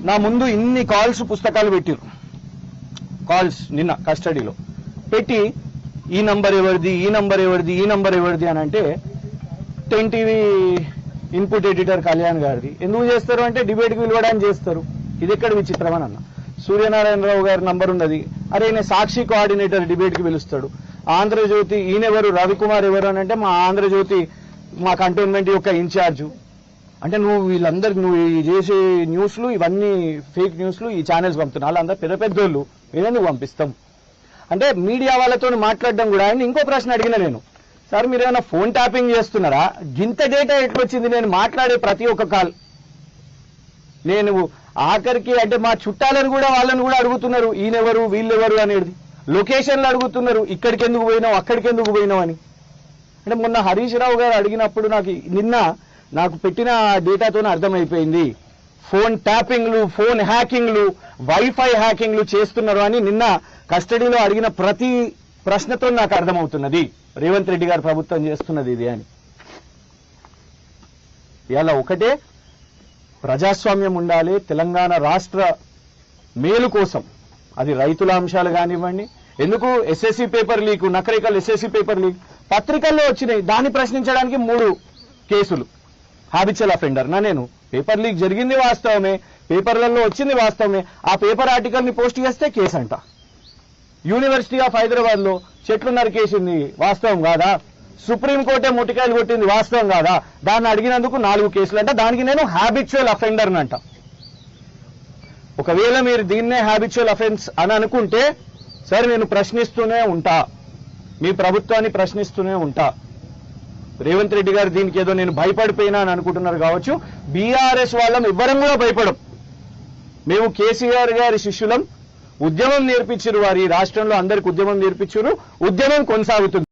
నా ముందు ఇన్ని కాల్స్ పుస్తకాలు పెట్టిరు, కాల్స్ నిన్న కస్టడీలో పెట్టి ఈ నంబర్ ఎవరిది, ఈ నంబర్ ఎవరిది, ఈ నంబర్ ఎవరిది అని అంటే 10 టీవీ ఇన్పుట్ ఎడిటర్ కళ్యాణ్ గారిది. ఎందుకు చేస్తారు అంటే డిబేట్కి పిలవడానికి చేస్తారు. ఇది ఎక్కడ విచిత్రం అని అన్న. సూర్యనారాయణరావు గారి నంబర్ ఉన్నది, అరే నేను సాక్షి కోఆర్డినేటర్ డిబేట్కి పిలుస్తాడు. ఆంధ్రజ్యోతి ఈయనెవరు, రవికుమార్ ఎవరు అని అంటే మా ఆంధ్రజ్యోతి మా కంటోన్మెంట్ యొక్క ఇన్ఛార్జు. అంటే నువ్వు వీళ్ళందరికి నువ్వు చేసే న్యూస్లు ఇవన్నీ ఫేక్ న్యూస్లు ఈ ఛానల్స్ పంపుతున్నావు, వాళ్ళందరూ పెద్ద పెద్దోళ్ళు, మేమెందుకు పంపిస్తాం అంటే మీడియా వాళ్ళతో మాట్లాడడం కూడా. అండ్ ఇంకో ప్రశ్న అడిగిన నేను, సార్ మీరు ఏమైనా ఫోన్ ట్యాపింగ్ చేస్తున్నారా, గింత డేటా ఎట్లొచ్చింది నేను మాట్లాడే ప్రతి ఒక్క కాల్. నేను ఆఖరికి అంటే మా చుట్టాలను కూడా వాళ్ళని కూడా అడుగుతున్నారు, ఈయనెవరు వీళ్ళెవరు అనేది, లొకేషన్లు అడుగుతున్నారు, ఇక్కడికి ఎందుకు పోయినావు అక్కడికి ఎందుకు పోయినావు అని. అంటే మొన్న హరీష్ రావు గారు అడిగినప్పుడు నాకు పెట్టిన డేటాతోనే అర్థమైపోయింది ఫోన్ ట్యాపింగ్లు, ఫోన్ హ్యాకింగ్లు, వైఫై హ్యాకింగ్లు చేస్తున్నారు అని. నిన్న కస్టడీలో అడిగిన ప్రతి ప్రశ్నతో నాకు అర్థమవుతున్నది రేవంత్ రెడ్డి గారు ప్రభుత్వం చేస్తున్నది ఇది అని. ఇలా ఒకటే ప్రజాస్వామ్యం ఉండాలి, తెలంగాణ రాష్ట్ర మేలు కోసం. అది రైతుల అంశాలు కానివ్వండి, ఎందుకు SSC paper leak, Nakrekal SSC paper leak పత్రికల్లో వచ్చినాయి, దాన్ని ప్రశ్నించడానికి 3 కేసులు. హ్యాబిచువల్ అఫెండర్ నా నేను, పేపర్ లీక్ జరిగింది వాస్తవమే, పేపర్లలో వచ్చింది వాస్తవమే, ఆ పేపర్ ఆర్టికల్ ని పోస్ట్ చేస్తే కేసు అంట. యూనివర్సిటీ ఆఫ్ హైదరాబాద్ లో చెట్లు నరికేసింది వాస్తవం కాదా, సుప్రీంకోర్టే ముట్టికాయలు కొట్టింది వాస్తవం కాదా, దాన్ని అడిగినందుకు 4 కేసులు అంట. దానికి నేను హ్యాబిచువల్ అఫెండర్ అంట. ఒకవేళ మీరు దీన్నే హ్యాబిచువల్ అఫెన్స్ అని అనుకుంటే సరే, నేను ప్రశ్నిస్తూనే ఉంటా, మీ ప్రభుత్వాన్ని ప్రశ్నిస్తూనే ఉంటా. రేవంత్ రెడ్డి గారు దీనికి ఏదో నేను భయపడిపోయినా అని అనుకుంటున్నారు కావచ్చు. బీఆర్ఎస్ వాళ్ళం ఇవ్వరం కూడా భయపడం. మేము కేసీఆర్ గారి శిష్యులం, ఉద్యమం నేర్పించారు వారు, ఈ రాష్ట్రంలో అందరికి ఉద్యమం నేర్పించారు, ఉద్యమం కొనసాగుతుంది.